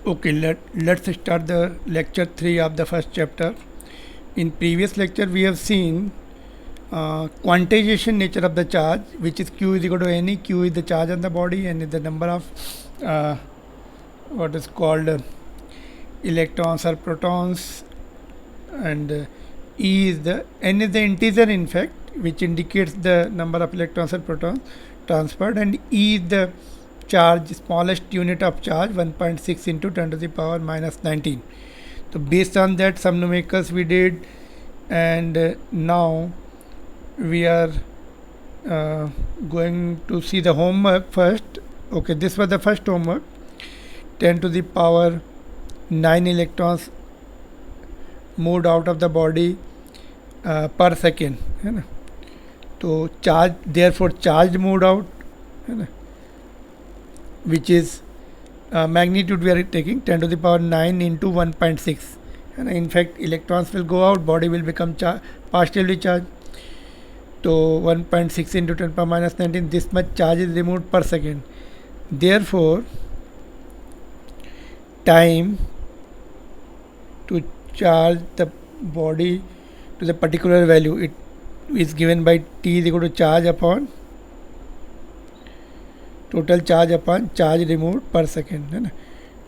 Okay, let's start the lecture 3 of the first chapter. In previous lecture, we have seen quantization nature of the charge, which is q is equal to ne. Q is the charge on the body, and is the number of uh, what is called electrons or protons, and e is the n is the integer, in fact, which indicates the number of electrons or protons transferred, and e is the charge, smallest unit of charge, 1.6 into 10 to the power minus 19. So based on that, some numericals we did, and now we are going to see the homework first. Okay, this was the first homework. 10 to the power 9 electrons moved out of the body per second, है ना. तो charge, therefore charge moved out, है ना, which is magnitude we are taking 10 to the power 9 into 1.6, and in fact electrons will go out, body will become partially charged. So 1.6 into 10 power minus 19, this much charge is removed per second. Therefore time to charge the body to the particular value, it is given by t is equal to charge upon total charge upon charge removed per second, है ना.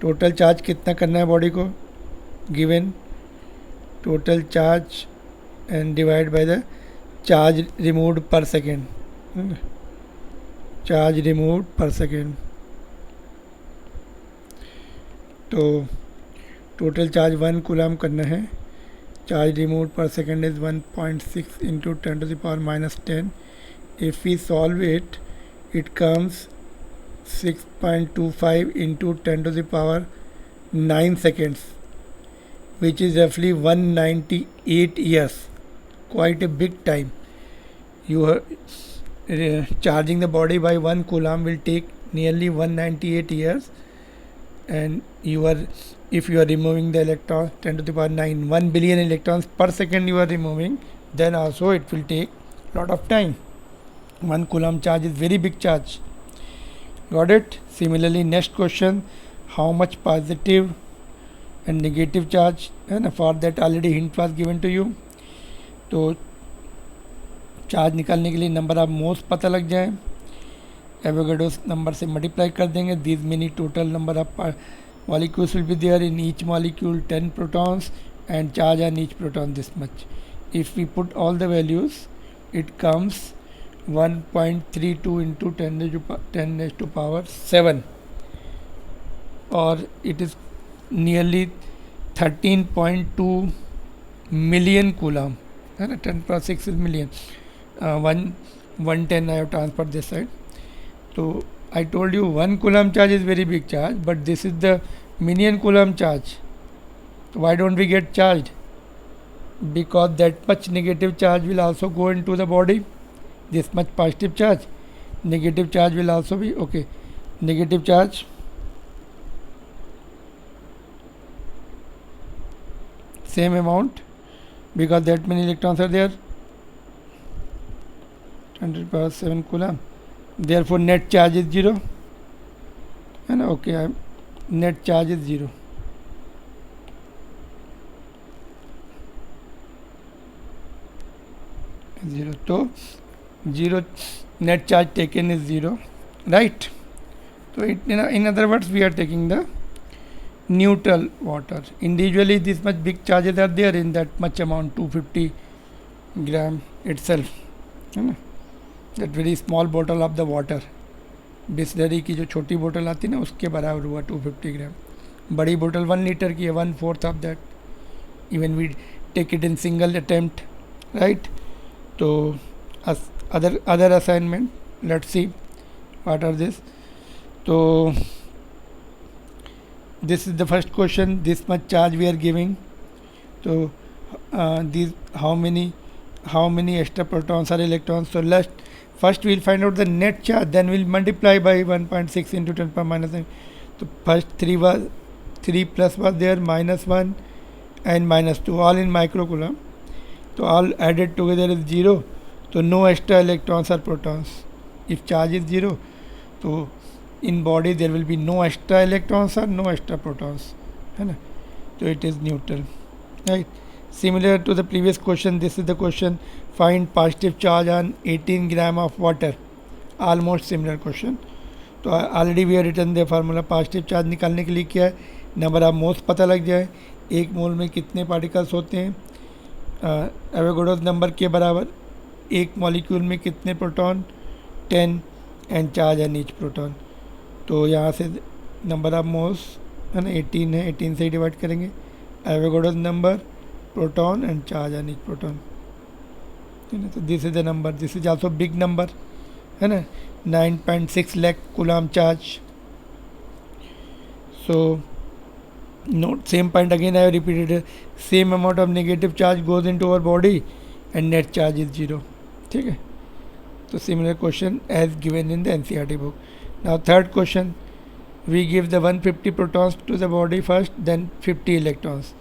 Total charge कितना करना है body को, given total charge and divide by the charge removed per second, है ना. Charge removed per second, तो total charge 1 coulomb करना है. Charge removed per second is 1.6 into 10 to the power minus 10. If we solve it, it comes 6.25 into 10 to the power 9 seconds, which is roughly 198 years. Quite a big time. You are charging the body by 1 coulomb will take nearly 198 years, and if you are removing the electrons 10 to the power 9, 1 billion electrons per second you are removing, then also it will take lot of time. 1 coulomb charge is very big charge. Got it? Similarly, next question, how much positive and negative charge, and for that already hint was given to you. तो charge निकालने के लिए number of moles पता लग जाए, Avogadro's number से multiply कर देंगे. दिस मीनी total number of molecules will be there. In each molecule 10 protons, and charge on each proton this much. If we put all the values, it comes 1.32 into 10 raised to power 7, or it is nearly 13.2 million coulomb, है ना. 10 plus 6 is million. 110 I have transferred this side. So I told you 1 coulomb charge is very big charge, but this is the million coulomb charge. So why don't we get charged? Because that much negative charge will also go into the body. This much positive charge, negative charge will also be, okay, negative charge, same amount, because that many electrons are there, 100 power 7 coulomb. Therefore net charge is 0, and okay, net charge is 0. So 0 net charge taken is 0, right? So in other words, we are taking the neutral water. Individually this much big charges are there in that much amount, 250 gram itself, है ना. that very small bottle of the water, Bisleri की जो छोटी बोतल आती है ना, उसके बराबर हुआ 250 ग्राम. बड़ी बोतल 1 लीटर की है, 1/4 of that. Even we take it in single attempt, right. तो other assignment, let's see what are this. So this is the first question, this much charge we are giving. So these how many extra protons or electrons. So first we'll find out the net charge, then we'll multiply by 1.6 into 10 power minus 9. So first 3 plus was there, -1 and -2, all in microcoulomb. So all added together is 0. So no extra electrons or protons. If charge is 0, so in body there will be no extra electrons or no extra protons, है ना, so it is neutral, right. Similar to the previous question, this is the question, find positive charge on 18 gram of water, almost similar question. तो already we are return the formula, positive charge निकालने के लिए क्या है, number of moles पता लग जाए, एक मोल में कितने पार्टिकल्स होते हैं, एवोगाड्रोस नंबर के बराबर, एक मॉलिक्यूल में कितने proton, 10, and charge on each proton. तो यहाँ से नंबर ऑफ मोल्स है ना 18 है, 18 से डिवाइड करेंगे, Avogadro's number, proton and charge on each proton, है ना. तो this is the number, this is also big number, है ना, 9.6 lakh coulomb charge. So note same point again I have repeated it. Same amount of negative charge goes into our body and net charge is 0. ठीक है. So similar question as given in the NCERT book. Now third question, we give the 150 protons to the body first, then 50 electrons.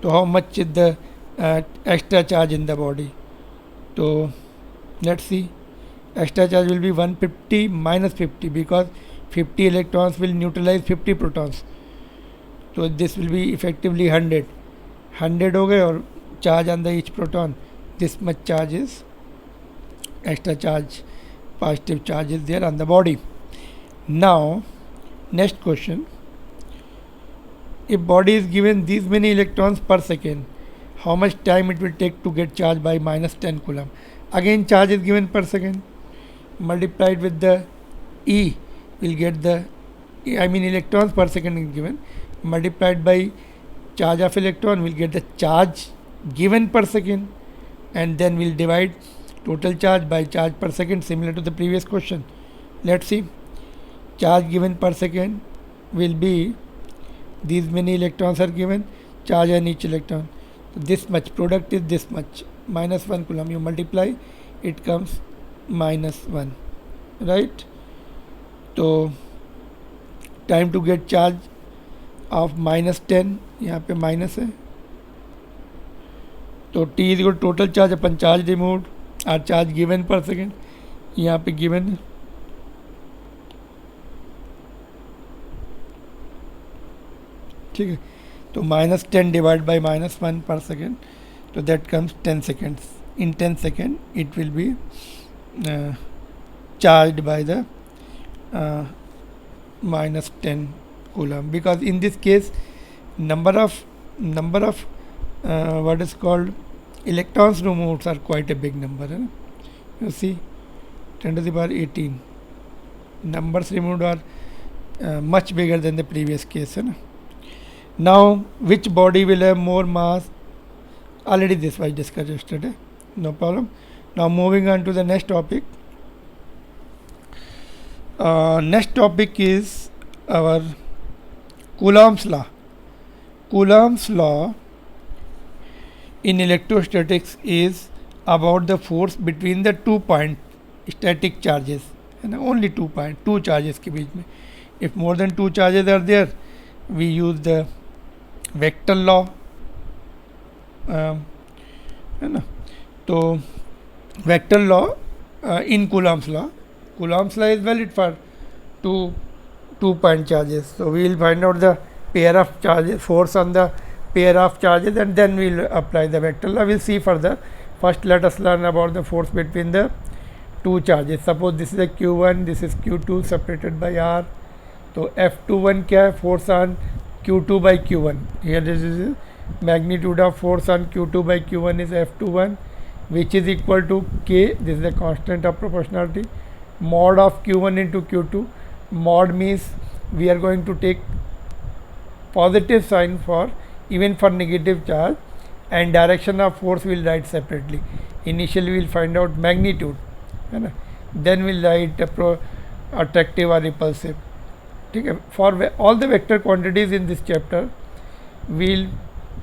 So how much is the extra charge in the body? So let's see. Extra charge will be 150 minus 50 because 50 electrons will neutralize 50 protons. So this will be effectively 100. 100 हो गए और charge on the each proton. This much charge is extra charge, positive charge is there on the body. Now, next question. If body is given these many electrons per second, how much time it will take to get charged by minus 10 coulomb? Again, charge is given per second. Multiplied with the E, we'll get the, I mean electrons per second is given, multiplied by charge of electron, we'll get the charge given per second, and then we'll divide total charge by charge per second, similar to the previous question. Let's see. Charge given per second will be, these many electrons are given, charge on each electron. So this much, product is this much, minus 1 coulomb. You multiply, it comes -1, right. तो time to get charge of -10, यहाँ पे minus है, तो T is equal total charge upon charge removed और charge given per second, यहाँ पे given है, ठीक है. तो -10 डिवाइड बाई -1 पर सेकेंड, तो that comes 10 seconds. In 10 seconds it will be charged by the -10 coulomb, because in this case number of what is called electrons removed are quite a big number, right? You see 10 to the power 18 numbers removed are much bigger than the previous case, right? Now which body will have more mass? Already this was discussed yesterday, no problem. Now moving on to the next topic. Next topic is our Coulomb's law. Coulomb's law in electrostatics is about the force between the 2 point static charges, and only 2 point, 2 charges के बीच में. If more than 2 charges are there, we use the vector law, है ना. तो vector law in Coulomb's law. Coulomb's law is valid for two point charges. So we will find out the pair of charges, force on the pair of charges, and then we will apply the vector law. We will see further. First let us learn about the force between the 2 charges. Suppose this is a Q1, this is Q2 separated by R. तो F21 क्या है? Force on Q2 by Q1. Here this is magnitude of force on Q2 by Q1 is F21, which is equal to K. This is the constant of proportionality. Mod of Q1 into Q2. Mod means we are going to take positive sign for even for negative charge, and direction of force we will write separately. Initially we will find out magnitude, then we will write attractive or repulsive. For all the vector quantities in this chapter, we'll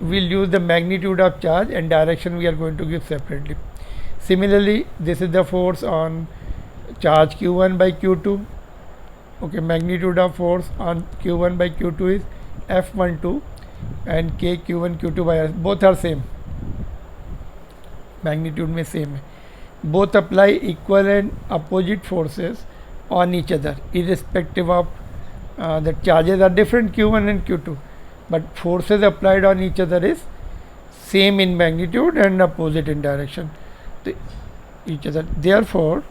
use the magnitude of charge, and direction we are going to give separately. Similarly, this is the force on charge Q1 by Q2. Okay, magnitude of force on Q1 by Q2 is F12, and K Q1 Q2 by R, both are same, magnitude में same है. Both apply equal and opposite forces on each other irrespective of the charges are different q1 and q2, but forces applied on each other is same in magnitude and opposite in direction to each other. Therefore,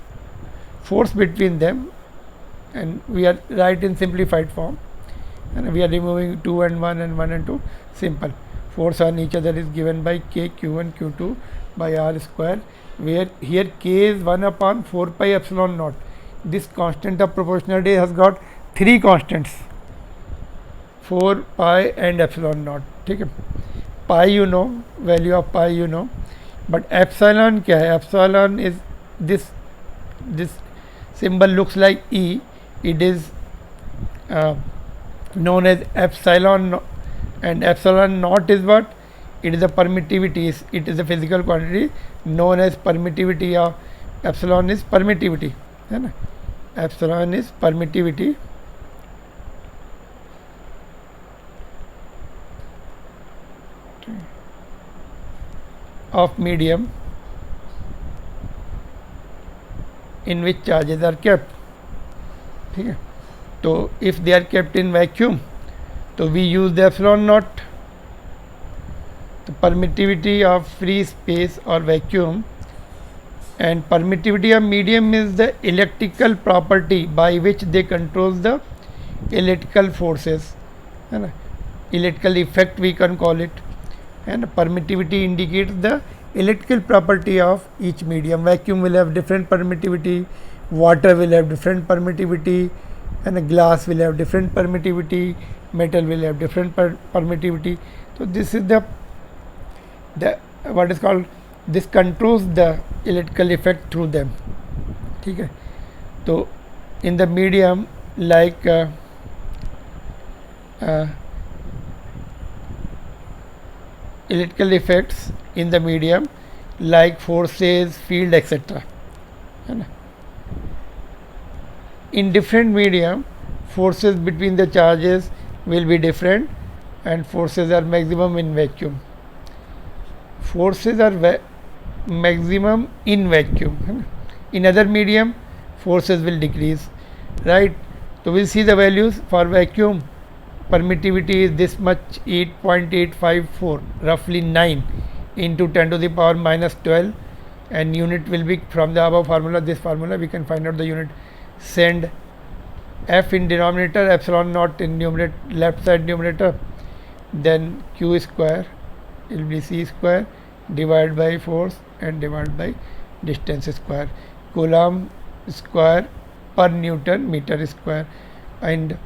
force between them, and we are right in simplified form, and we are removing 2 and 1 and 1 and 2. Simple. Force on each other is given by k q1 q2 by r square, where here k is 1 upon 4 pi epsilon naught. This constant of proportionality has got three constants, 4 pi and epsilon naught. ठीक है, pi you know, value of pi you know, but epsilon क्या है? Epsilon is this symbol looks like E. It is known as epsilon, and epsilon naught is what? It is the permittivity. It is a physical quantity known as permittivity of epsilon is permittivity, है ना? Epsilon is permittivity of medium in which charges are kept. ठीक है, तो if they are kept in vacuum, तो we use the epsilon naught. The permittivity of free space or vacuum, and permittivity of medium is the electrical property by which they control the electrical forces, है ना? Electrical effect we can call it, and permittivity indicates the electrical property of each medium. Vacuum will have different permittivity, water will have different permittivity, and glass will have different permittivity, metal will have different permittivity. So this is the what is called, this controls the electrical effect through them. ठीक है, तो in the medium like electrical effects in the medium like forces, field, etc. है ना? In different medium, forces between the charges will be different, and forces are maximum in vacuum. Forces are maximum in vacuum, है ना? In other medium, forces will decrease, right? So we'll see the values for vacuum. Permittivity is this much, 8.854, roughly 9 into 10 to the power minus 12, and unit will be from the above formula, this formula we can find out the unit. Send F in denominator, epsilon naught in numerator, left side numerator, then Q square will be C square divided by force and divided by distance square, Coulomb square per Newton meter square, and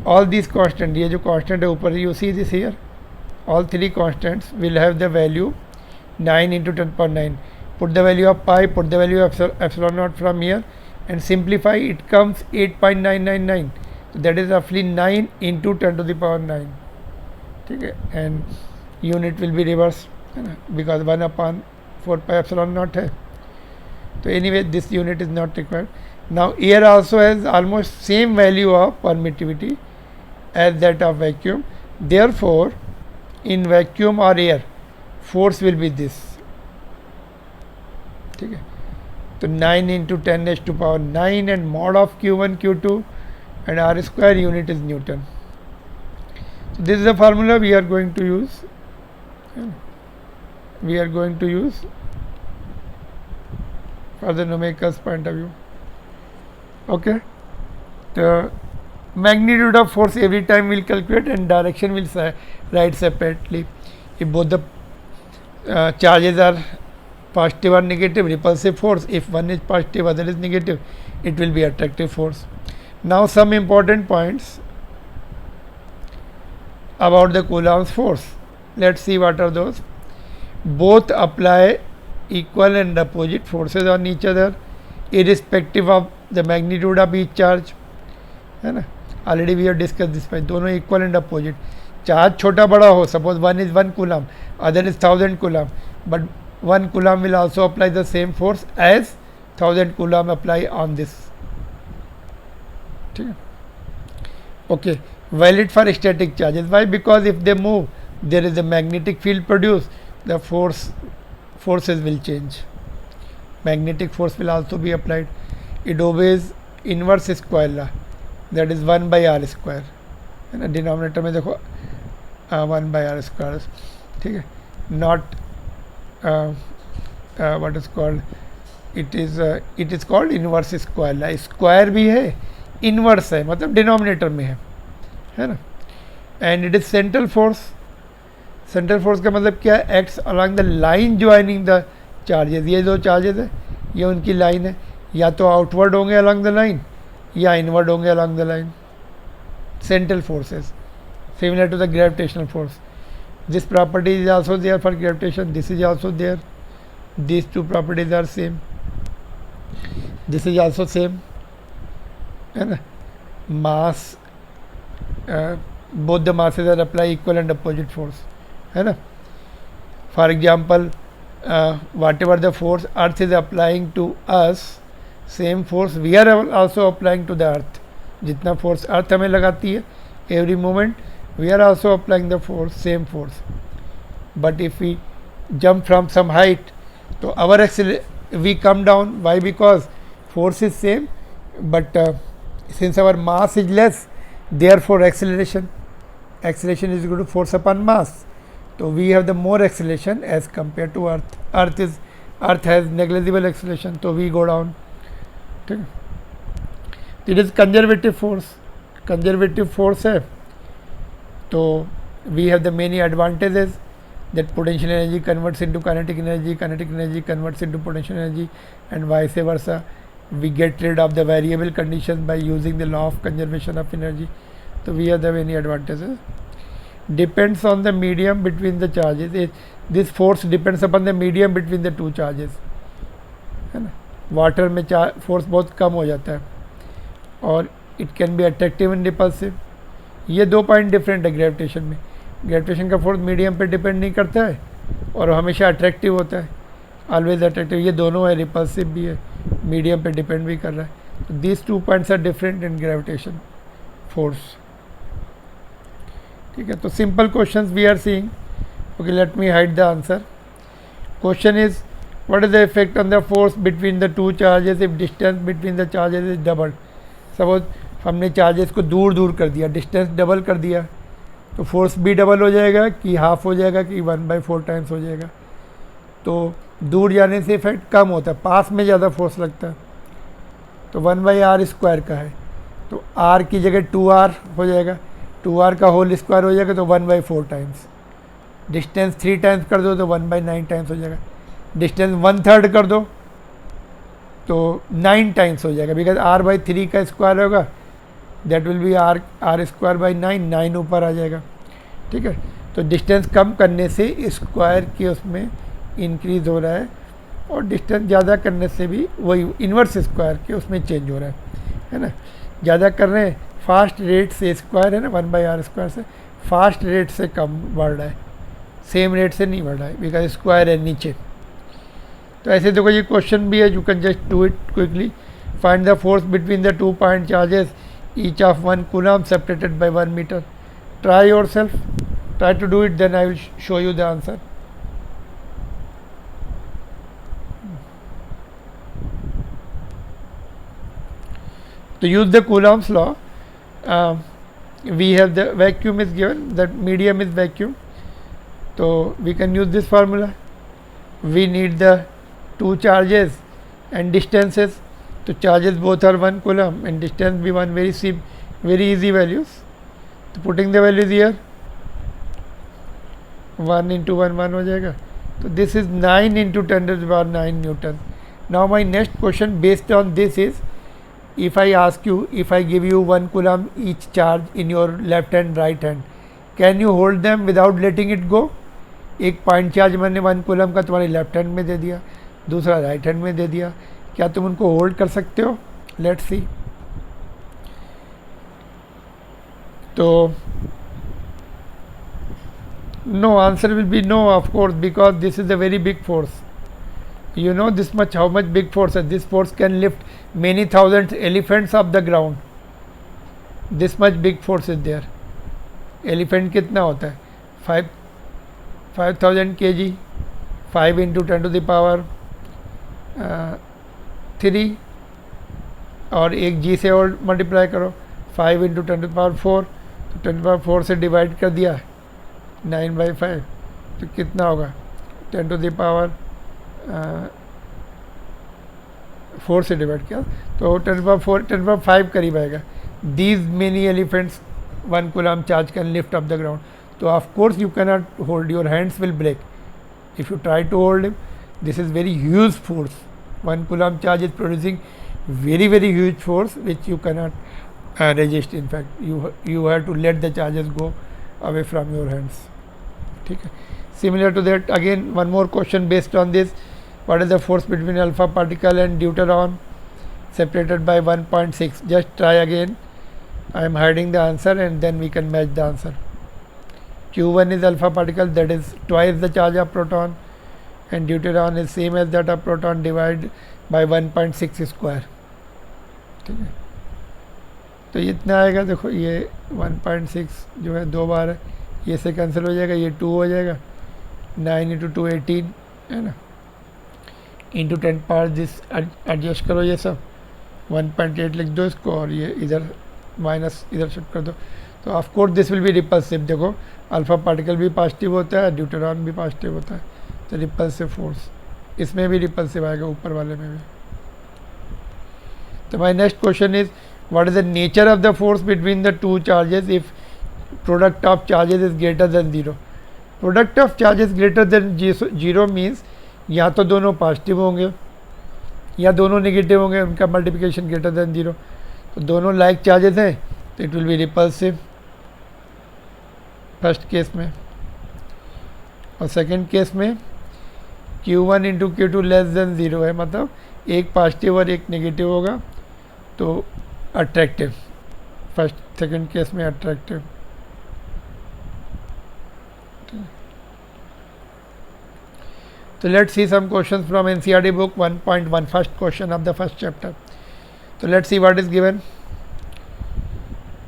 all these constant, ये जो constant है ऊपर, you see this here, all three constants will have the value 9 into 10 power 9. Put the value of pi, put the value of epsilon naught from here, and simplify, it comes 8.999. So that is roughly 9 into 10 to the power 9. ठीक है, and unit will be reversed, है ना, because 1 upon 4 pi epsilon naught है. So anyway, this unit is not required. Now air also has almost same value of permittivity as that of vacuum. Therefore, in vacuum or air, force will be this. ठीक है, तो 9 into 10 raised to power 9, and mod of q1 q2 and r square unit is Newton. So this is the formula we are going to use. We are going to use for the numericals point of view. Okay, the magnitude of force every time we'll calculate, and direction will write separately. If both the charges are positive or negative, repulsive force. If one is positive, other is negative, it will be attractive force. Now some important points about the Coulomb's force. Let's see what are those. Both apply equal and opposite forces on each other irrespective of the magnitude of each charge, है ना? Already we have discussed this point. दोनों equal and opposite. Charge छोटा बड़ा हो, suppose one is 1 coulomb, other is 1000 coulomb, but 1 coulomb will also apply the same force as 1000 coulomb apply on this. ठीक है? Okay, valid for static charges. Why? Because if they move, there is a magnetic field produced, the forces will change. Magnetic force will also be applied. It obeys inverse square law, that is 1/r², है ना। Denominator में देखो 1/r², ठीक है। Not what is called, it is called inverse square law. Square भी है, inverse है, मतलब डिनोमिनेटर में है ना। And it is central force. Central force का मतलब क्या है, acts along the line joining the charges. ये दो चार्जेस है, ये उनकी लाइन है, या तो आउटवर्ड होंगे अलॉन्ग द लाइन या इनवर्ड होंगे along the line. Central forces similar to the gravitational force. This property is also there for gravitation, this is also there, these two properties are same, this is also same, है ना। mass both the masses are apply equal and opposite force, है ना। for example whatever the force earth is applying to us, same force we are also applying to the earth। जितना force earth हमें लगाती है every moment, we are also applying the force, same force। but if we jump from some height, तो our we come down, why? Because force is same, but since our mass is less, therefore acceleration is equal to force upon mass, so we have the more acceleration as compared to earth। earth has negligible acceleration, so we go down, ठीक है। it is conservative force है, तो we have the many advantages, that potential energy converts into kinetic energy converts into potential energy, and vice versa। we get rid of the variable conditions by using the law of conservation of energy, so we have the many advantages। depends on the medium between the charges, this force depends upon the medium between the two charges, है ना। Water में force बहुत कम हो जाता है, और it can be attractive and repulsive. ये दो पॉइंट डिफरेंट है ग्रेविटेशन में। ग्रेविटेशन का फोर्स मीडियम पे डिपेंड नहीं करता है और हमेशा अट्रैक्टिव होता है, ऑलवेज अट्रैक्टिव। ये दोनों है, रिपल्सिव भी है, मीडियम पे डिपेंड भी कर रहा है। तो these 2 points are different in gravitation force, ठीक है। तो simple questions we are seeing, okay, let me hide the answer. Question is what is the effect on the force between the two charges if distance between the charges is double. Suppose हमने charges को दूर कर दिया, distance double कर दिया, तो force भी double हो जाएगा कि हाफ हो जाएगा कि 1/4 टाइम्स हो जाएगा। तो दूर जाने से इफेक्ट कम होता है, पास में ज़्यादा फोर्स लगता है। तो 1/r² का है, तो r की जगह 2r हो जाएगा, 2r का होल स्क्वायर हो जाएगा, तो 1/4 टाइम्स। डिस्टेंस 3 टाइम्स कर दो तो 1/9 टाइम्स हो जाएगा। डिस्टेंस 1/3 कर दो तो 9 टाइम्स हो जाएगा, बिकॉज r/3 का स्क्वायर होगा, दैट विल बी r²/9, 9 ऊपर आ जाएगा, ठीक है। तो डिस्टेंस कम करने से स्क्वायर के उसमें इंक्रीज हो रहा है, और डिस्टेंस ज़्यादा करने से भी वही इन्वर्स स्क्वायर के उसमें चेंज हो रहा है ना। ज़्यादा कर रहे हैं फास्ट रेट से, स्क्वायर है ना 1/r² से फास्ट रेट से कम बढ़ रहा है, सेम रेट से नहीं बढ़ रहा है, बिकॉज स्क्वायर है नीचे। तो ऐसे देखो ये क्वेश्चन भी है, you can just do it quickly. Find the force between the 2 point charges each of 1 coulomb separated by 1 meter। try yourself, try to do it, then I will show you the answer। to use the Coulomb's law, we have the vacuum is given, that medium is vacuum, so we can use this formula। we need the 2 charges and distances, तो charges both are 1 coulomb and distance भी 1, very easy values. तो putting the values here, 1 × 1 1 हो जाएगा, तो this is 9 × 10⁹ newton. Now my next question based on this is, if I ask you, if I give you 1 coulomb each charge in your left hand right hand, can you hold them without letting it go. एक point charge मैंने 1 coulomb का तुम्हारे left hand में दे दिया, दूसरा right hand में दे दिया, क्या तुम उनको होल्ड कर सकते हो? Let's see. तो no, answer will be no of course, because this is a very big force. You know this much, how much big force is this? Force can lift many thousands elephants off the ground. This much big force is there। Elephant कितना होता है? 5000 kg, 5 × 10⁻³ और एक जी से और multiply करो, 5 into 10⁴, तो 10⁴ से डिवाइड कर दिया 9/5, तो कितना होगा 10⁴ 4 से डिवाइड किया तो 10⁴ करीब आएगा। These many elephants 1 coulomb charge can lift up the ground, तो of course you cannot hold, your hands will break if you try to hold him. This is very huge force. 1 coulomb charge is producing very huge force which you cannot resist. In fact, you have to let the charges go away from your hands. ठीक है. Similar to that, again one more question based on this. What is the force between alpha particle and deuteron separated by 1.6? Just try again. I am hiding the answer and then we can match the answer. Q1 is alpha particle, that is twice the charge of proton, and deuteron is same as that of proton divided by 1.6 square. ठीक है, तो ये इतना आएगा। देखो ये 1.6 जो है 2 बार है, ये से कैंसिल हो जाएगा, ये 2 हो जाएगा, 9 इंटू 2 18 है ना, इंटू 10 पावर दिस एडजस्ट करो, ये सब 1.8 लिख दो इसको, और ये इधर माइनस इधर शिफ्ट कर दो, तो of course this will be repulsive. देखो अल्फा पार्टिकल भी पॉजिटिव होता है, ड्यूटेरॉन भी पॉजिटिव होता है, तो रिपल्सिव फोर्स इसमें भी रिपल्सिव आएगा, ऊपर वाले में भी। तो my next question is what is the nature of the force between the two charges if product of charges is greater than 0। Product of charges greater than 0 means या तो दोनों पॉजिटिव होंगे या दोनों नेगेटिव होंगे, उनका मल्टीप्लिकेशन ग्रेटर देन 0, तो दोनों लाइक चार्जेस हैं, तो it will be repulsive first case में। और सेकंड केस में Q1 into Q2 less than 0 है, मतलब एक पॉजिटिव और एक नेगेटिव होगा, तो अट्रैक्टिव, फर्स्ट सेकंड केस में अट्रैक्टिव। तो let's see some questions from NCERT book 1.1, first question of the first chapter. तो let's see what is given.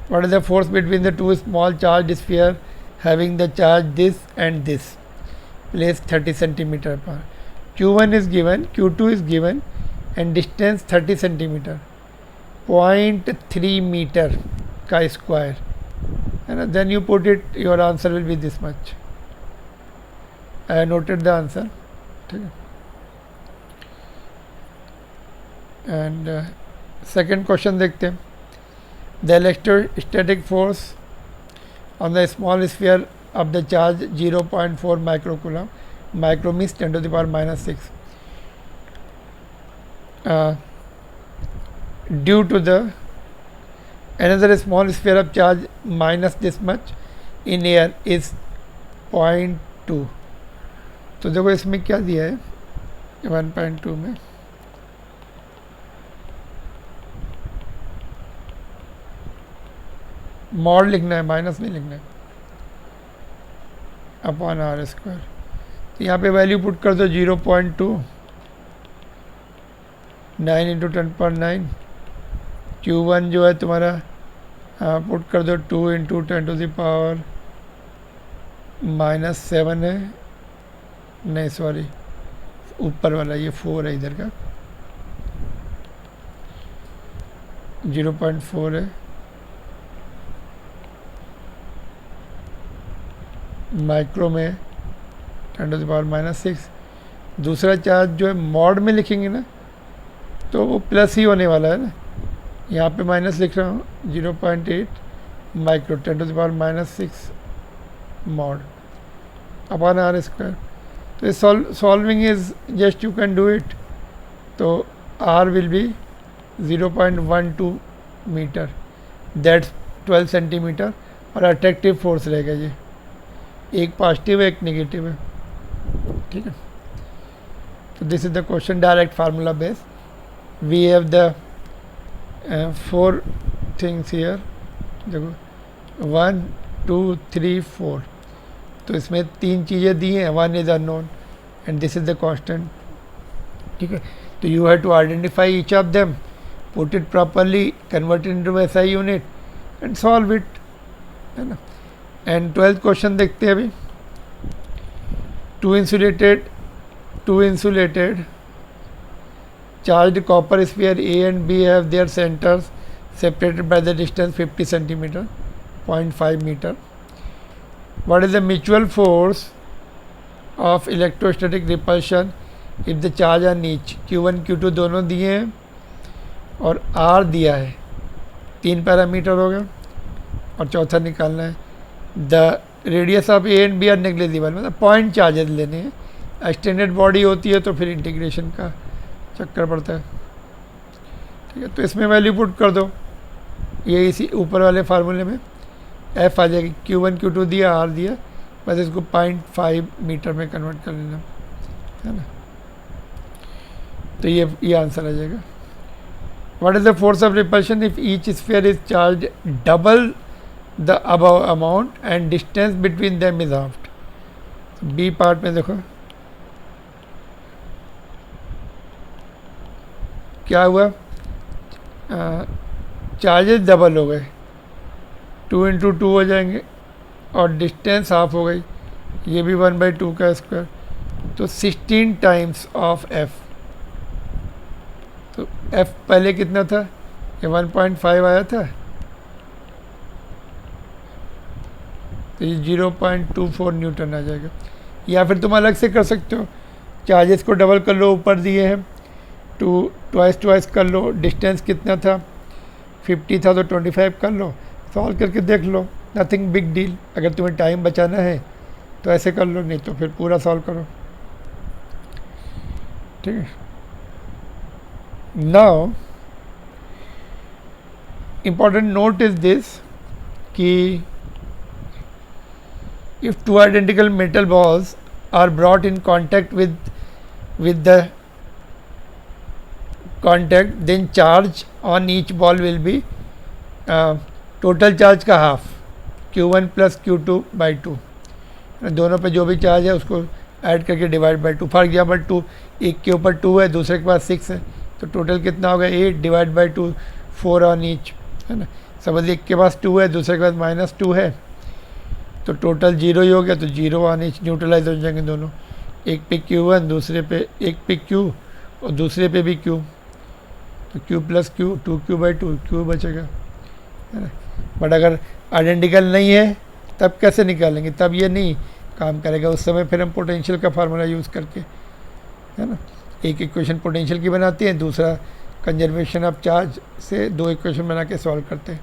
What is the force between the two small charged sphere having the charge this and this, place 30 centimeter per? Q1 is given, Q2 is given, and distance 30 centimeter, 0.3 meter का square, and then you put it, your answer will be this much. I have noted the answer. ठीक है. And second question देखते हैं. The electrostatic force on the small sphere of the charge 0.4 microcoulomb, micro means 10 to the power minus 6, due to the another small sphere of charge minus this much in air is 0.2। तो देखो इसमें क्या दिया है 1.2 में, mod लिखना है, minus नहीं लिखना है, अपॉन आर स्क्वायर। तो यहाँ पे वैल्यू पुट कर दो 0.2, 9 इंटू 10⁹, Q1 जो है तुम्हारा पुट कर दो 2 इंटू 10 टू द पावर -7 है, नहीं सॉरी ऊपर वाला ये 4 है, इधर का 0.4 है, माइक्रो में 10 टू द पावर -6। दूसरा चार्ज जो है मॉड में लिखेंगे ना तो वो प्लस ही होने वाला है ना, यहाँ पे माइनस लिख रहा हूँ 0.8 micro 10 to the power -6 mod upon R square. तो solving is just you can do it, तो R will be 0.12 metre, that's 12 centimetre, और अट्रैक्टिव फोर्स रहेगा ये, एक पॉजिटिव है एक नेगेटिव है, ठीक है। तो this is the question, direct formula base. We have the 4 things here, देखो 1 2 3 4, तो इसमें 3 चीज़ें दी हैं, 1 is unknown and this is the constant, ठीक है। तो you have to identify each of them, put it properly, convert into SI unit and solve it, है ना। एंड 12th क्वेश्चन देखते हैं अभी। Two insulated charged copper sphere A and B have their centers separated by the distance 50 centimeter, 0.5 meter. What is the mutual force of electrostatic repulsion if the charge on each? Q1 Q2 दोनों दिए हैं और R दिया है, 3 parameter हो गया और चौथा निकालना है. The radius of A and B are negligible, मतलब पॉइंट चार्जेस लेने हैं. एक्सटेंडेड बॉडी होती है तो फिर इंटीग्रेशन का चक्कर पड़ता है. ठीक है, तो इसमें वैल्यू पुट कर दो, ये इसी ऊपर वाले फार्मूले में एफ आ जाएगी. Q1 Q2 दिया, आर दिया, बस इसको 0.5 मीटर में कन्वर्ट कर लेना है ना. तो ये आंसर आ जाएगा. What is the force of repulsion if each sphere is charge double the above amount and distance between them is halved. B part में देखो क्या हुआ, चार्जेस डबल हो गए, 2 × 2 हो जाएंगे और डिस्टेंस हाफ हो गई, ये भी 1/2 का स्क्वायर, तो 16 टाइम्स ऑफ एफ. तो एफ पहले कितना था, ये 1.5 आया था, तो ये 0.24 न्यूटन आ जाएगा. या फिर तुम अलग से कर सकते हो, चार्जेस को डबल कर लो, ऊपर दिए हैं, ट्वाइस कर लो. डिस्टेंस कितना था, 50 था तो 25 कर लो, सॉल्व करके देख लो, नथिंग बिग डील. अगर तुम्हें टाइम बचाना है तो ऐसे कर लो, नहीं तो फिर पूरा सॉल्व करो. ठीक है. Now important note is this कि if two identical metal balls are brought in contact with the contact, then charge on each ball will be total charge का हाफ, Q1 + Q2 by 2. दोनों पे जो भी charge है उसको add करके divide by 2. For example 2, एक के ऊपर 2 है, दूसरे के पास 6 है, तो टोटल कितना होगा, 8 डिवाइड बाई 2, 4 ऑन ईच, है ना. समझ एक के पास 2 है, दूसरे के पास -2 है, तो टोटल 0 ही हो गया, तो 0 ऑन ईच, न्यूट्रलाइज हो जाएंगे दोनों. एक पे Q1, दूसरे पे एक पे Q और दूसरे पे भी Q, तो Q + Q, 2Q/2, Q बचेगा, है ना. बट अगर आइडेंटिकल नहीं है तब कैसे निकालेंगे, तब ये नहीं काम करेगा. उस समय फिर हम पोटेंशियल का फार्मूला यूज़ करके, है ना, एक इक्वेशन पोटेंशियल की बनाते हैं, दूसरा कंजर्वेशन ऑफ चार्ज से 2 इक्वेशन बना के सॉल्व करते हैं.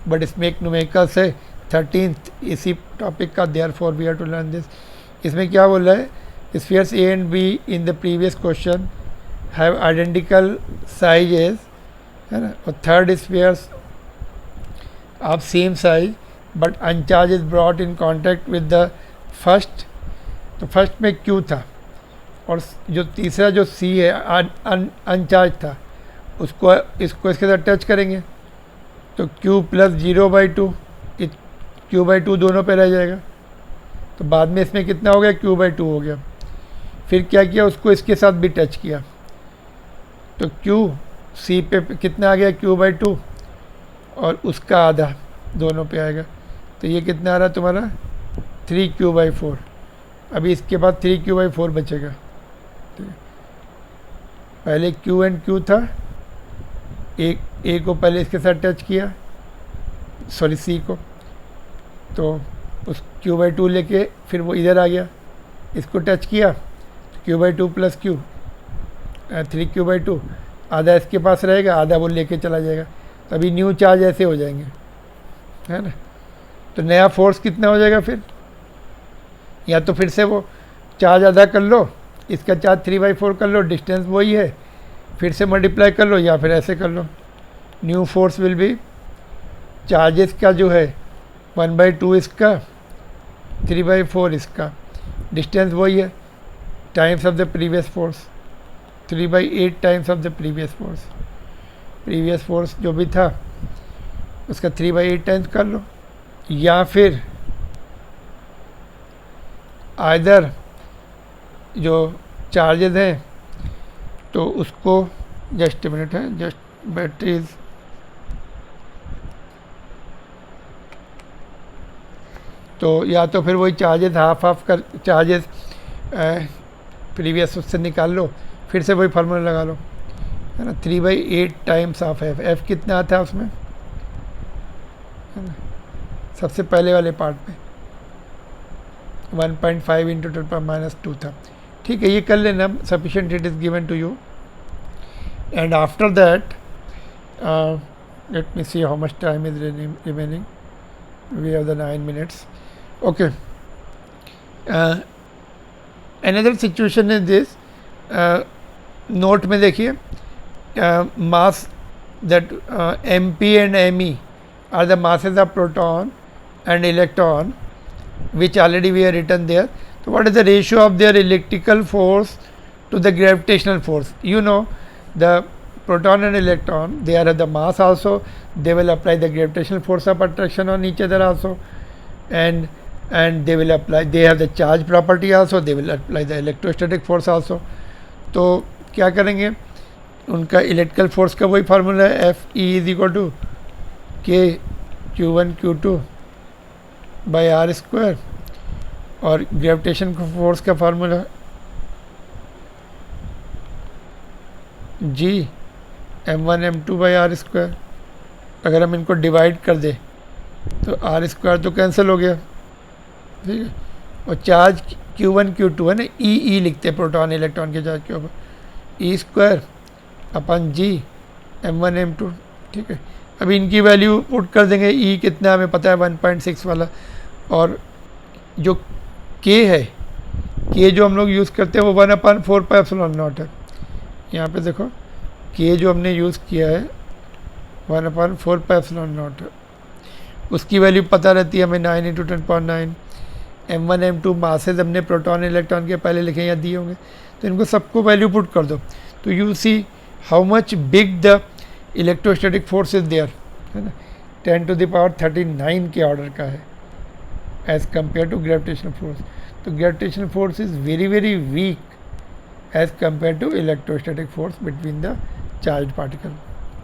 बट इसमें एक न्यूमेरिकल्स है 13th इसी टॉपिक का, therefore we have to learn this. इसमें क्या बोल रहा है, spheres A and B in the previous question have identical sizes, है ना, और third spheres of same size but uncharge is brought in contact with the first. तो first में Q था और जो तीसरा जो C है अनचार्ज था, उसको इसके साथ टच करेंगे तो Q + 0/2, Q/2 दोनों पे रह जाएगा. तो बाद में इसमें कितना हो गया, Q/2 हो गया. फिर क्या किया, उसको इसके साथ भी टच किया, तो Q C पे कितना आ गया, Q/2 और उसका आधा दोनों पे आएगा. तो ये कितना आ रहा है तुम्हारा, 3Q/4. अभी इसके बाद 3Q/4 बचेगा. पहले Q एंड Q था, एक A को पहले इसके साथ टच किया, सॉरी C को, तो उस Q/2 लेके फिर वो इधर आ गया, इसको टच किया, Q/2 + Q, 3Q/2, आधा इसके पास रहेगा, आधा वो लेके चला जाएगा. तभी न्यू चार्ज ऐसे हो जाएंगे, है ना. तो नया फोर्स कितना हो जाएगा फिर, या तो फिर से वो चार्ज आधा कर लो, इसका चार्ज 3/4 कर लो, डिस्टेंस वही है, फिर से मल्टीप्लाई कर लो, या फिर ऐसे कर लो. New force will be, charges का जो है 1/2 इसका, 3/4 इसका, डिस्टेंस वही है, times of the previous force, 3/8 times of the previous force. Previous force जो भी था उसका 3/8 टाइम्स कर लो. या फिर आइदर जो चार्जेस हैं तो उसको, जस्ट मिनट है, जस्ट बैटरीज, तो या तो फिर वही चार्जेस हाफ कर, चार्जेस प्रीवियस उससे निकाल लो, फिर से वही फार्मूला लगा लो, है ना, 3/8 टाइम्स ऑफ एफ। एफ कितना आता है उसमें, है ना, सबसे पहले वाले पार्ट में 1.5 इंटू 10⁻² था। ठीक है, ये कर लेना, sufficient it is given to you. And after that let me see how much time is remaining. We have the 9 minutes. Okay. Another situation is this. Note में देखिए, mass that MP and ME are the masses of proton and electron, which already we have written there. So what is the ratio of their electrical force to the gravitational force? You know, the proton and electron, they are the mass also, they will apply the gravitational force of attraction on each other also, and they will apply, they have the charge property also, they will apply the electrostatic force also. तो क्या करेंगे, उनका electrical force का वही formula है, F E is equal to K Q1 Q2 by R square, और gravitation force का formula G M1 M2 by R square. अगर हम इनको डिवाइड कर दें तो आर स्क्वायर तो कैंसिल हो गया, ठीक है, और चार्ज Q1 Q2 है ना, ई लिखते हैं प्रोटॉन इलेक्ट्रॉन के चार्ज के ऊपर, ई स्क्वायर अपन जी M1 M2। ठीक है, अभी इनकी वैल्यू पुट कर देंगे, ई कितना हमें पता है 1.6 वाला, और जो के है, के जो हम लोग यूज़ करते हैं वो 1/4πε0 है। यहाँ पे देखो के जो हमने यूज़ किया है 1/4πε0 है, उसकी वैल्यू पता रहती है हमें 9 × 10⁹। M1 M2 मासेज हमने प्रोटॉन इलेक्ट्रॉन के पहले लिखे या दिए होंगे, तो इनको सबको वैल्यू पुट कर दो, तो you see how much big the electrostatic force is there, है ना, 10⁻39 के ऑर्डर का है as compare to gravitational force. तो gravitational force is very very weak as compared to electrostatic force between the charged particle.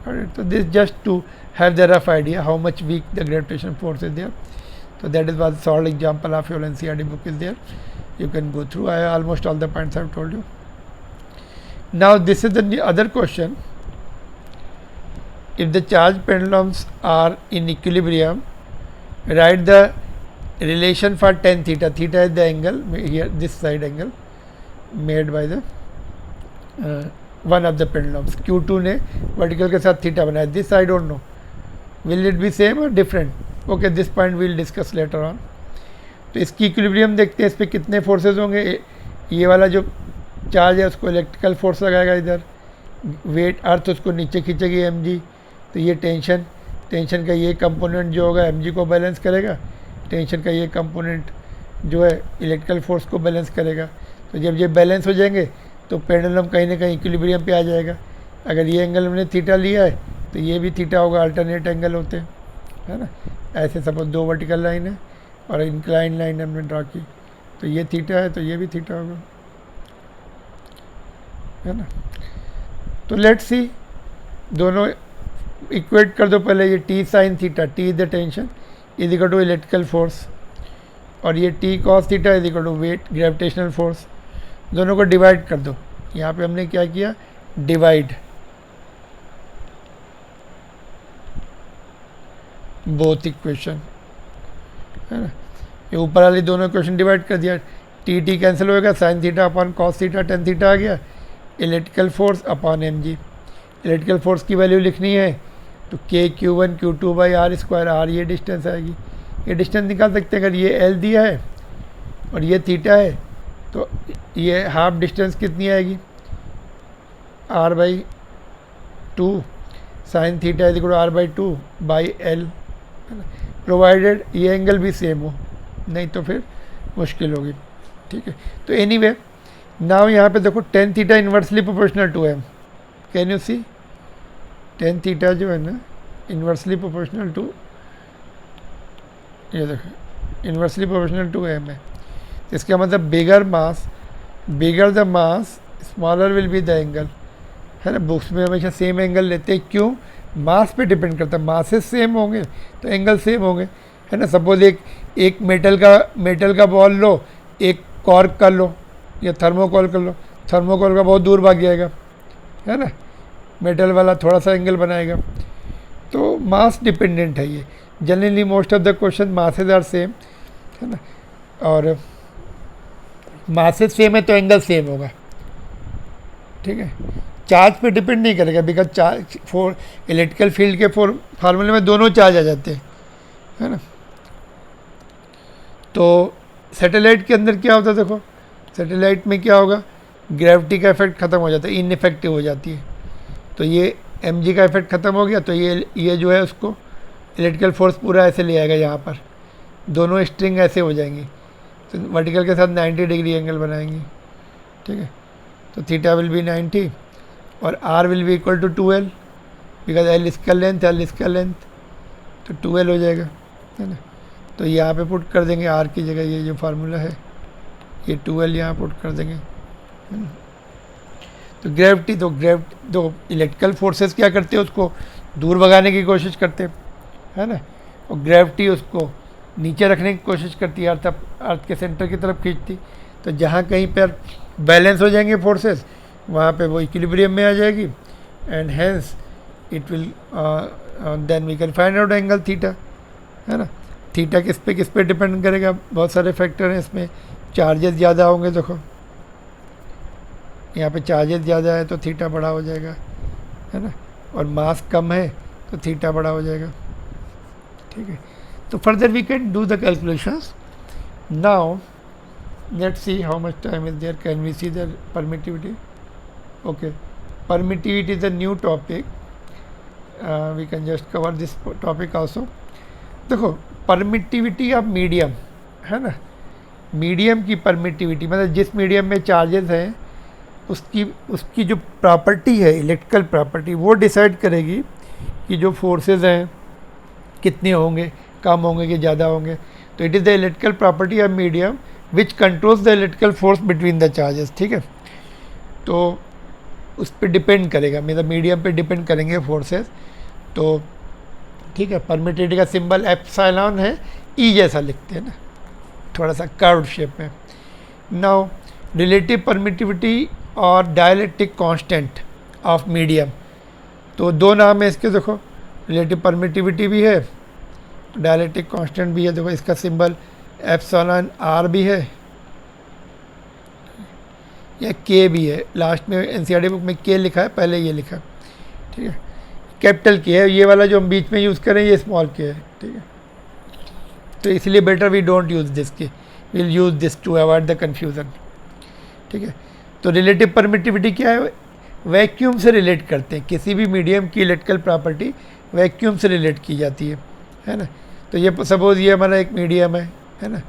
Alright, so this just to have the rough idea how much weak the gravitational force is there. So that is what solid example of your NCERT book is there. You can go through almost all the points I have told you. Now this is the other question. If the charged pendulums are in equilibrium, write the relation for tan theta. Theta is the angle here, this side angle made by the one of the pendulums. Q2 ने vertical के साथ theta बनाया, this I don't know, will it be same और different, okay, this point will discuss later on. तो इसकी equilibrium देखते हैं, इस पर कितने फोर्सेज होंगे। ये वाला जो चार्ज है उसको इलेक्ट्रिकल फोर्स लगाएगा इधर, वेट अर्थ उसको नीचे खींचेगी mg, तो ये टेंशन का ये कंपोनेंट जो होगा mg को बैलेंस करेगा, टेंशन का ये कंपोनेंट जो है इलेक्ट्रिकल फोर्स को बैलेंस करेगा। तो जब ये बैलेंस हो जाएंगे तो पेंडुलम कहीं ना कहीं इक्विलिब्रियम पे आ जाएगा। अगर ये एंगल हमने थीटा लिया है तो ये भी थीटा होगा, अल्टरनेट एंगल होते हैं, है ना। ऐसे सपोज दो वर्टिकल लाइन है और इंक्लाइन लाइन हमने ड्रा की, तो ये थीटा है तो ये भी थीटा होगा, है ना। तो लेट्स सी, दोनों इक्वेट कर दो पहले, ये T sine theta, T is the tension is equal to electrical force, और ये T cos theta is equal to weight gravitational force. दोनों को डिवाइड कर दो, यहाँ पे हमने क्या किया, डिवाइड बोथ इक्वेशन, है ना। ये ऊपर वाली दोनों इक्वेशन डिवाइड कर दिया, टी टी कैंसिल होएगा, sine theta upon cos theta tan theta आ गया, electrical force upon mg। Electrical force की वैल्यू लिखनी है तो K Q1 Q2 by R square, R ये डिस्टेंस आएगी, ये डिस्टेंस निकाल सकते हैं। अगर ये L दिया है और ये थीटा है तो ये हाफ डिस्टेंस कितनी आएगी, r/2 sine theta is equal to r/2 by L, provided ये एंगल भी सेम हो, नहीं तो फिर मुश्किल होगी। ठीक है, तो एनीवे नाउ यहाँ पे देखो tan theta inversely proportional to m, can you see, tan theta जो है ना इन्वर्सली प्रोपोर्शनल टू, ये देखो इन्वर्सली प्रोपोर्शनल टू m है। इसका मतलब bigger the mass smaller will be the angle, है ना। बुक्स में हमेशा सेम एंगल लेते हैं, क्यों, मास पे डिपेंड करता है, मासेस सेम होंगे तो एंगल सेम होंगे, है ना। सपोज एक मेटल का बॉल लो, एक कॉर्क कर लो या थर्मोकोल कर लो, थर्मोकोल का बहुत दूर भाग जाएगा, है ना, मेटल वाला थोड़ा सा एंगल बनाएगा। तो मास डिपेंडेंट है ये। Generally most of the question masses are same, है ना, और मासेज सेम है तो एंगल सेम होगा, ठीक है। चार्ज पे डिपेंड नहीं करेगा, because charge four electrical field के फार्मूले में दोनों चार्ज आ जाते हैं, है ना। तो सैटेलाइट के अंदर क्या होता है, देखो सैटेलाइट में क्या होगा, ग्रेविटी का इफेक्ट ख़त्म हो जाता है, इनइफेक्टिव हो जाती है। तो ये mg का इफेक्ट ख़त्म हो गया, तो ये जो है उसको इलेक्ट्रिकल फोर्स पूरा ऐसे ले आएगा, यहाँ पर दोनों स्ट्रिंग ऐसे हो जाएंगी, तो वर्टिकल के साथ 90 डिग्री एंगल बनाएंगी, ठीक है। तो थीटा विल बी 90 और r will be equal to 2l, because l इसका लेंथ, l इसका लेंथ, तो 2l हो जाएगा, है ना। तो यहाँ पे पुट कर देंगे r की जगह ये जो फार्मूला है, ये 2l यहाँ पुट कर देंगे, है ना। तो ग्रेविटी तो इलेक्ट्रिकल फोर्सेस क्या करते हैं, उसको दूर भगाने की कोशिश करते हैं, है ना, और ग्रेविटी उसको नीचे रखने की कोशिश करती है, अर्थ के सेंटर की तरफ खींचती। तो जहाँ कहीं पर बैलेंस हो जाएंगे फोर्सेस, वहाँ पे वो इक्विलिब्रियम में आ जाएगी, and hence it will then we can find out angle theta, है ना। थीटा किस पे डिपेंड करेगा, बहुत सारे फैक्टर हैं इसमें। चार्जेस ज़्यादा होंगे, देखो यहाँ पे चार्जेस ज़्यादा है तो थीटा बड़ा हो जाएगा, है ना, और मास कम है तो थीटा बड़ा हो जाएगा, ठीक है। तो further we can do the calculations. Now let's see how much time is there, can we see the permittivity. Okay, permittivity is a new topic, we can just cover this topic also. देखो permittivity of medium, है ना, medium की permittivity मतलब जिस medium में charges हैं उसकी जो प्रॉपर्टी है, इलेक्ट्रिकल प्रॉपर्टी, वो डिसाइड करेगी कि जो फोर्सेस हैं कितने होंगे, कम होंगे कि ज़्यादा होंगे। तो it is the electrical property of medium which controls the electrical force between the charges, ठीक है। तो उस पर डिपेंड करेगा, मतलब मीडियम पे डिपेंड करेंगे फोर्सेस, तो ठीक है। परमिटिविटी का सिंबल एप्सिलॉन है, ई जैसा लिखते हैं ना, थोड़ा सा कर्व्ड शेप में। नाउ रिलेटिव परमिटिविटी और डायलेक्ट्रिक कांस्टेंट ऑफ मीडियम, तो दो नाम है इसके, देखो रिलेटिव परमिटिविटी भी है, डायलेक्ट्रिक कांस्टेंट भी है। देखो इसका सिंबल एप्सिलॉन आर भी है या के भी है, लास्ट में एनसीईआरटी बुक में के लिखा है, पहले ये लिखा, ठीक है। कैपिटल के है, ये वाला जो हम बीच में यूज़ करें ये स्मॉल के है, ठीक है। तो इसलिए better we don't use this K, will use this to avoid the confusion, ठीक है। तो रिलेटिव परमिटिविटी क्या है, वैक्यूम से रिलेट करते हैं, किसी भी मीडियम की इलेक्ट्रिकल प्रॉपर्टी वैक्यूम से रिलेट की जाती है ना। तो ये सपोज ये हमारा एक मीडियम है ना,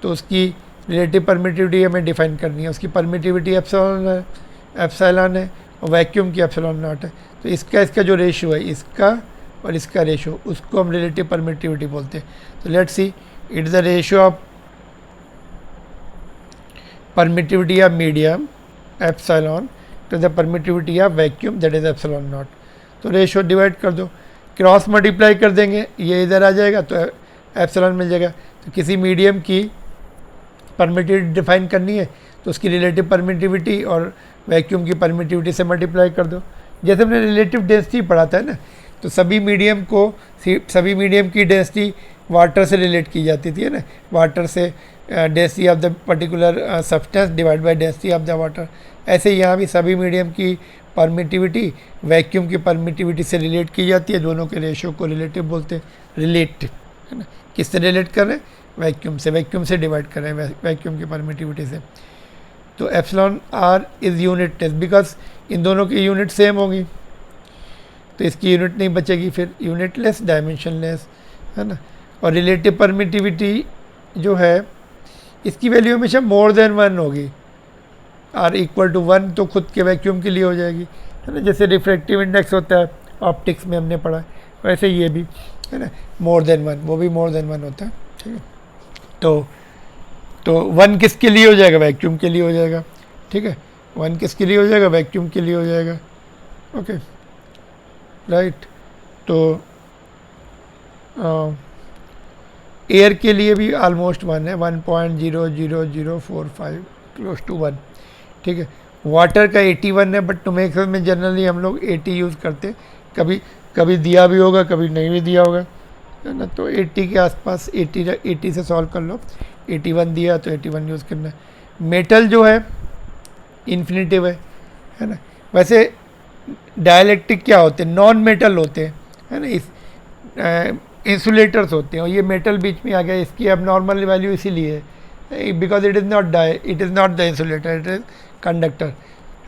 तो उसकी रिलेटिव परमिटिविटी हमें डिफाइन करनी है, उसकी परमिटिविटी एप्सिलॉन है और वैक्यूम की एप्सिलॉन नॉट है। तो इसका जो रेशियो है, इसका और इसका रेशियो, उसको हम रिलेटिव परमिटिविटी बोलते हैं। तो let's see, it is the ratio of permittivity of medium epsilon to the permittivity of vacuum, that is epsilon nought. तो रेशियो डिवाइड कर दो, क्रॉस मल्टीप्लाई कर देंगे, ये इधर आ जाएगा तो एप्सिलॉन मिल जाएगा। तो किसी मीडियम की परमिटिविटी डिफाइन करनी है तो उसकी रिलेटिव परमिटिविटी और वैक्यूम की परमिटिविटी से मल्टीप्लाई कर दो। जैसे हमने रिलेटिव डेंसिटी पढ़ा था ना, तो सभी मीडियम की डेंसिटी वाटर से रिलेट की जाती थी, है ना, वाटर से density of the particular substance divide by density of the water. ऐसे यहाँ भी सभी मीडियम की परमिटिविटी वैक्यूम की परमिटिविटी से रिलेट की जाती है, दोनों के रेशियो को रिलेटिव बोलते हैं, रिलेटिव, है ना। किससे रिलेट कर रहे हैं, वैक्यूम से डिवाइड कर रहे हैं वैक्यूम की परमिटिविटी से। तो epsilon R is unit test, because in दोनों की यूनिट सेम होगी, तो इसकी यूनिट नहीं बचेगी, फिर यूनिट लेस, डायमेंशन लेस, है ना। और रिलेटिव परमिटिविटी जो है इसकी वैल्यू हमेशा मोर देन 1 होगी, आर इक्वल टू 1 तो खुद के वैक्यूम के लिए हो जाएगी, है ना। जैसे रिफ्रैक्टिव इंडेक्स होता है ऑप्टिक्स में हमने पढ़ा है, वैसे ये भी, है ना, मोर देन 1, वो भी मोर देन 1 होता है, ठीक है। तो 1 किसके लिए हो जाएगा, वैक्यूम के लिए हो जाएगा, ठीक है। 1 किसके लिए हो जाएगा, वैक्यूम के लिए हो जाएगा, ओके राइट। तो एयर के लिए भी ऑलमोस्ट 1 है, 1.00045 क्लोज टू 1, ठीक है। वाटर का 81 है, बट टोमेटो में जनरली हम लोग 80 यूज़ करते हैं। कभी कभी दिया भी होगा, कभी नहीं भी दिया होगा, है ना। तो 80 के आसपास, 80 से सॉल्व कर लो। 81 दिया तो 81 यूज़ करना है। मेटल जो है इन्फिनिटिव है ना। वैसे डायलैक्ट्रिक क्या होते हैं, नॉन मेटल होते हैं, है ना। इस इंसुलेटर्स होते हैं, और ये मेटल बीच में आ गया। इसकी अब नॉर्मल वैल्यू इसीलिए है because it is not the insulator, it is conductor,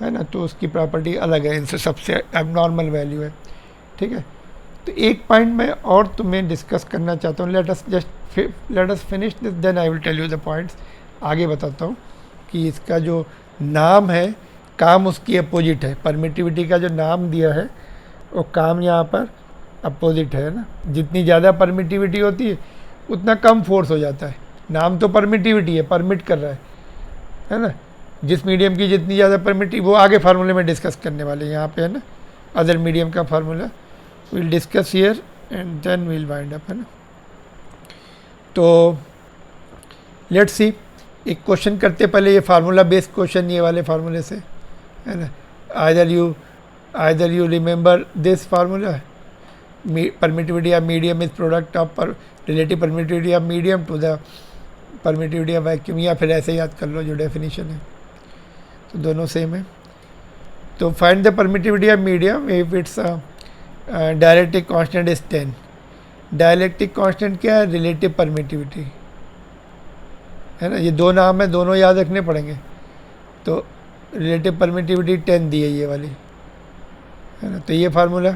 है ना। तो उसकी प्रॉपर्टी अलग है, इनसे सबसे अब नॉर्मल वैल्यू है, ठीक है। तो एक पॉइंट मैं और तुम्हें डिस्कस करना चाहता हूँ। Let us finish this, then I will tell you the points. आगे बताता हूँ कि इसका जो नाम है, काम उसकी अपोजिट है। परमिटिविटी का जो नाम दिया है वो काम यहाँ पर अपोजिट है ना। जितनी ज़्यादा परमिटिविटी होती है उतना कम फोर्स हो जाता है। नाम तो परमिटिविटी है, परमिट कर रहा है ना। जिस मीडियम की जितनी ज़्यादा परमिटिव, वो आगे फार्मूले में डिस्कस करने वाले हैं यहाँ पे, है ना। अदर मीडियम का formula will discuss here and then will wind up, है ना। तो लेट्स सी, एक क्वेश्चन करते पहले, ये फार्मूला बेस्ड क्वेश्चन, ये वाले फार्मूले से, है ना। Either you remember this formula, permittivity of medium is product of relative permittivity of medium to the permittivity of vacuum, या फिर ऐसे याद कर लो जो डेफिनेशन है। तो दोनों सेम है। तो find the permittivity of medium if it's dielectric constant is 10। Dielectric constant क्या है, रिलेटिव परमिटिविटी, है ना। ये दो नाम है, दोनों याद रखने पड़ेंगे। तो रिलेटिव परमिटिविटी 10 दी है ये वाली, है ना। तो ये formula,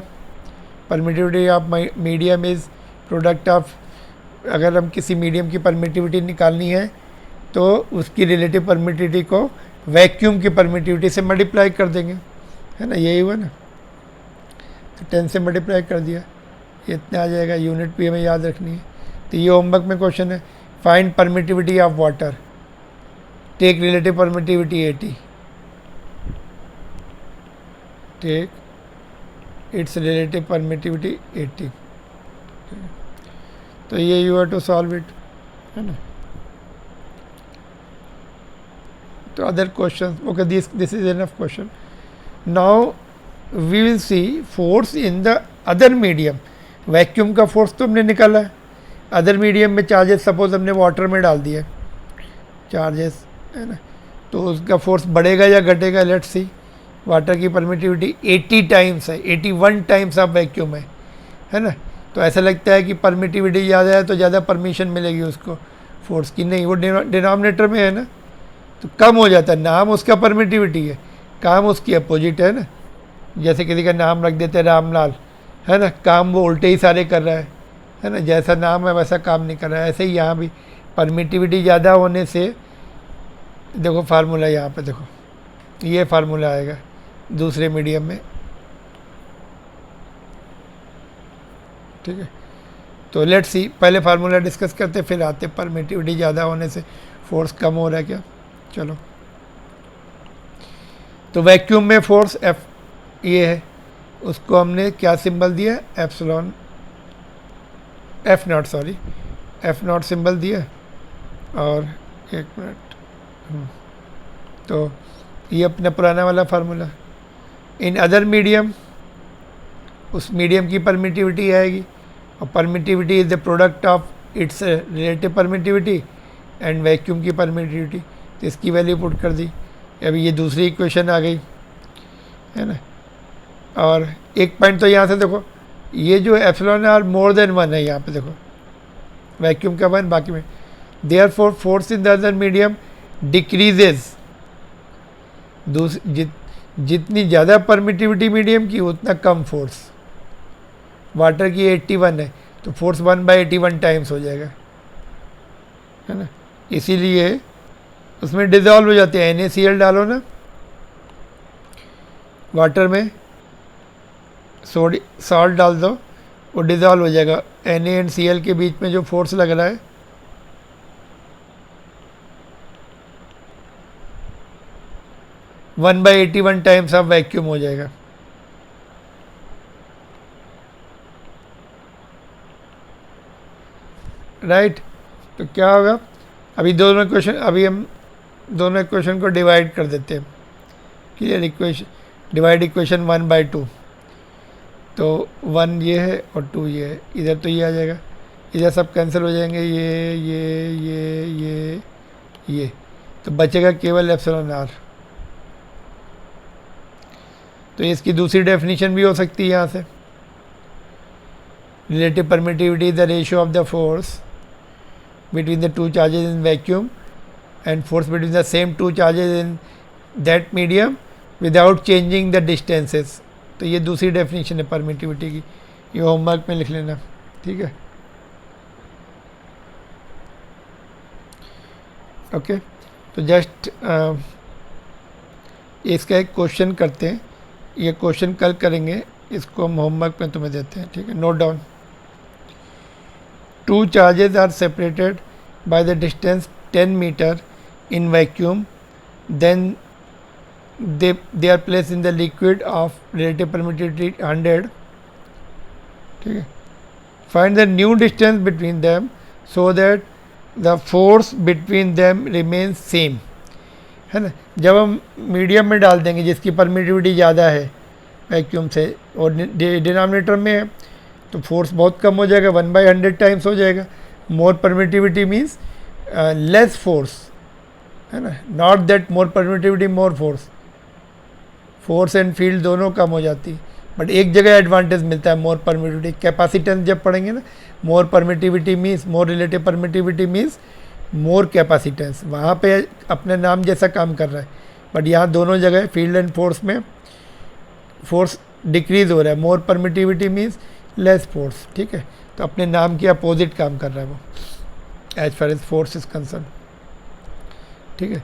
permittivity of medium is product of, अगर हम किसी मीडियम की परमिटिविटी निकालनी है तो उसकी रिलेटिव परमिटिविटी को वैक्यूम की परमिटिविटी से मल्टीप्लाई कर देंगे, है ना। यही हुआ ना। तो 10 से मल्टीप्लाई कर दिया, ये इतना आ जाएगा। यूनिट भी हमें याद रखनी है। तो ये होमवर्क में क्वेश्चन है, find permittivity of water, take relative permittivity 80, take its relative permittivity 80। तो ये you have to solve it, है ना। तो other question, okay, this is enough question. Now we will see force in the other medium. Vacuum का force तो हमने निकाला है, अदर मीडियम में चार्जेस सपोज हमने वाटर में डाल दिया चार्जेस, है ना। तो उसका फोर्स बढ़ेगा या घटेगा, लेट्स सी। वाटर की परमिटिविटी 80 टाइम्स है, 81 टाइम्स ऑफ वैक्यूम है ना। तो ऐसा लगता है कि परमिटिविटी ज़्यादा है तो ज़्यादा परमिशन मिलेगी उसको फोर्स की, नहीं, वो डिनोमिनेटर में है ना, तो कम हो जाता है। नाम उसका परमिटिविटी है, काम उसकी अपोजिट है ना। जैसे किसी का नाम रख देते हैं रामलाल, है ना, काम वो उल्टे ही सारे कर रहा है ना। जैसा नाम है वैसा काम नहीं कर रहा है। ऐसे ही यहाँ भी परमिटिविटी ज़्यादा होने से, देखो फार्मूला यहाँ पे देखो, ये फार्मूला आएगा दूसरे मीडियम में, ठीक है। तो लेट्स सी, पहले फार्मूला डिस्कस करते फिर आते परमिटिविटी ज़्यादा होने से फोर्स कम हो रहा है क्या। चलो, तो वैक्यूम में फोर्स एफ ये है, उसको हमने क्या सिंबल दिया, epsilon, F not, sorry, F not symbol दिया। और एक मिनट, तो ये अपना पुराना वाला फार्मूला। इन अदर मीडियम, उस मीडियम की परमिटिविटी आएगी, और permittivity is the product of its relative permittivity and vacuum की परमिटिविटी। तो इसकी वैल्यू पुट कर दी। अभी ये दूसरी इक्वेशन आ गई, है ना। और एक पॉइंट तो यहाँ से देखो, ये जो एप्सिलॉन आर मोर देन 1 है, यहाँ पे देखो वैक्यूम का 1, बाकी में therefore force in the other medium decreases. जितनी ज़्यादा परमिटिविटी मीडियम की उतना कम फोर्स। वाटर की 81 है तो फोर्स 1/81 टाइम्स हो जाएगा, है ना। इसीलिए उसमें डिज़ोल्व हो जाते हैं। NaCl डालो ना वाटर में, सॉल्ट डाल दो, वो डिज़ोल्व हो जाएगा। Na एंड Cl के बीच में जो फोर्स लग रहा है, one by 81 times of vacuum हो जाएगा। राइट, तो क्या होगा, अभी दोनों क्वेश्चन, अभी हम दोनों इक्वेशन को डिवाइड कर देते हैं, क्लियर? इक्वेशन डिवाइड इक्वेशन 1/2, तो 1 ये है और 2 ये है, इधर तो ये आ जाएगा, इधर सब कैंसिल हो जाएंगे, ये, तो बचेगा केवल एप्सिलॉन आर। तो इसकी दूसरी डेफिनेशन भी हो सकती है यहाँ से, relative permittivity the ratio of the force between the two charges in vacuum and force between the same two charges in that medium without changing the distances. तो ये दूसरी डेफिनेशन है परमिटिविटी की, ये होमवर्क में लिख लेना, ठीक है? ओके, तो जस्ट इसका एक क्वेश्चन करते हैं, ये क्वेश्चन कल करेंगे, इसको हम होमवर्क में तुम्हें देते हैं, ठीक है? Note down. Two charges are separated by the distance 10 metre in vacuum, then they are placed in the liquid of relative permittivity 100, ठीक है? Find the new distance between them so that the force between them remains same, है ना? जब हम medium में डाल देंगे जिसकी परमिटिविटी ज़्यादा है वैक्यूम से और डिनोमिनेटर में है, तो फोर्स बहुत कम हो जाएगा, 1/100 टाइम्स हो जाएगा। मोर परमिटिविटी मीन्स लेस फोर्स, है ना? Not that more permittivity more force, force and field दोनों कम हो जाती, बट एक जगह एडवांटेज मिलता है, मोर परमिटिविटी। कैपेसिटेंस जब पढ़ेंगे ना, more permittivity means, more relative permittivity means more capacitance, वहाँ पे अपने नाम जैसा काम कर रहा है, बट यहाँ दोनों जगह फील्ड एंड फोर्स में फोर्स डिक्रीज हो रहा है, मोर परमिटिविटी मीन्स लेस फोर्स, ठीक है? तो अपने नाम के अपोजिट काम कर रहा है वो, as far as force is concern, ठीक है?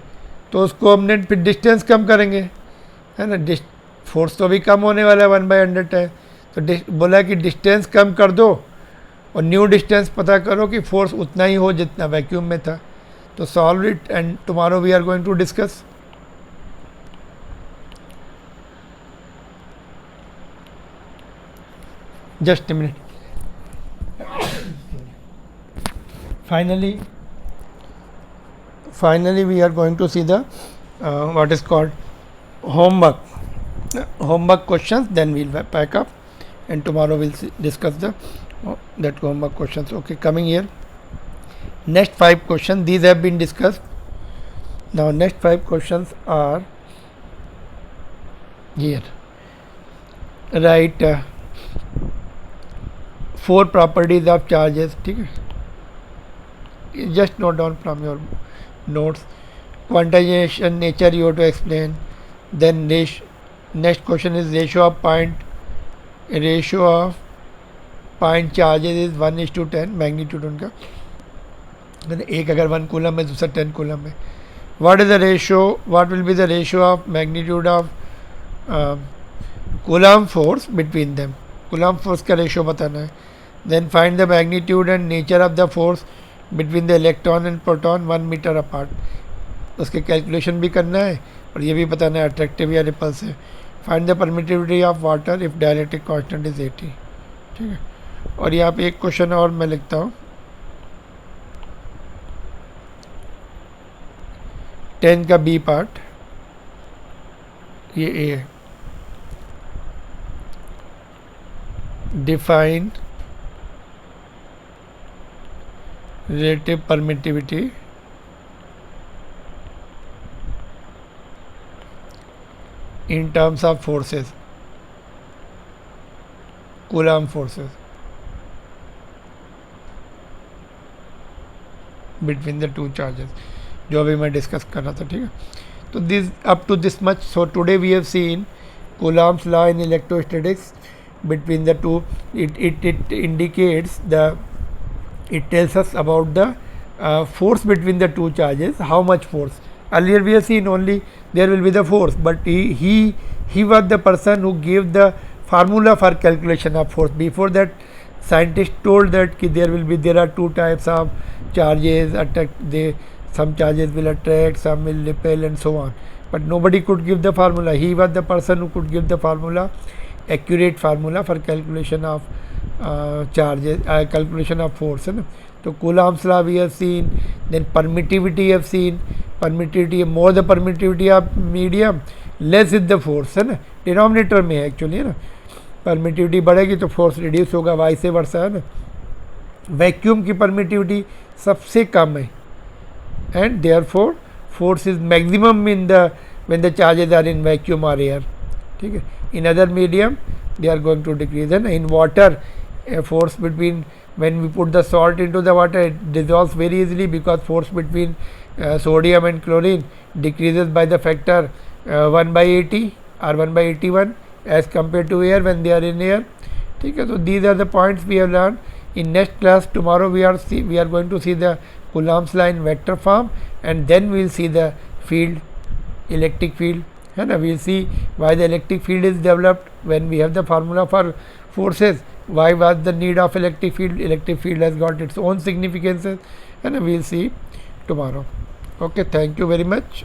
तो उसको हमने फिर डिस्टेंस कम करेंगे, है ना? फोर्स तो अभी कम होने वाला है 1/100 है, तो बोला कि डिस्टेंस कम कर दो और न्यू डिस्टेंस पता करो कि फोर्स उतना ही हो जितना वैक्यूम में था। तो solve it and tomorrow we are going to discuss. Just a minute. finally we are going to see the what is called homework questions, then we'll pack up and tomorrow we'll discuss the that homework questions. Okay, coming here, next 5 questions, these have been discussed. Now next 5 questions are here. Write 4 properties of charges, ठीक है? Just note down from your notes. Quantization nature you have to explain. Then next question is ratio of point charges is 1:10 magnitude उनका, एक अगर 1 coulomb है दूसरा 10 coulomb है. What is the ratio? What will be the ratio of magnitude of Coulomb force between them? Coulomb force का ratio बताना है. Then find the magnitude and nature of the force between the electron and proton 1 meter apart. उसके calculation भी करना है और ये भी बताना है अट्रैक्टिव या repulsive. Find the permittivity of water if dielectric constant is 80. ठीक है. और यहाँ पे एक क्वेश्चन और मैं लिखता हूँ, 10 का बी पार्ट, ये ए है. Define relative permittivity in terms of forces, Coulomb forces between the two charges, जो अभी मैं डिस्कस कर रहा था. ठीक है. तो this up to this much. So today we have seen Coulomb's law in electrostatics between the two. It indicates the, it tells us about the force between the two charges, how much force. Earlier we have seen only there will be the force, but he was the person who gave the formula for calculation of force. Before that, scientists told that there are two types of charges, some charges will attract, some will repel, and so on, but nobody could give the formula. He was the person who could give the formula, accurate formula for calculation of charges, calculation of force, है ना. तो Coulomb's law we have seen, then permittivity have seen, permittivity, more the permittivity of medium less is the force, है ना, denominator में है actually, है ना, permittivity बढ़ेगी तो फोर्स रिड्यूस होगा, वाइस वर्सा, है ना। वैक्यूम की परमिटिविटी सबसे कम है and therefore force is maximum in the when the charges are in vacuum और एयर, ठीक है। In other medium they are going to decrease, है ना। In water force between, when we put the salt into the water, it dissolves very easily because force between sodium and chlorine decreases by the factor 1 by 80 or 1 by 81 as compared to air when they are in air. Okay, so these are the points we have learned. In next class tomorrow we are going to see the Coulomb's law in vector form, and then we will see the field, electric field, and we will see why the electric field is developed when we have the formula for forces. Why was the need of electric field? Electric field has got its own significances, and we will see tomorrow. Okay, thank you very much.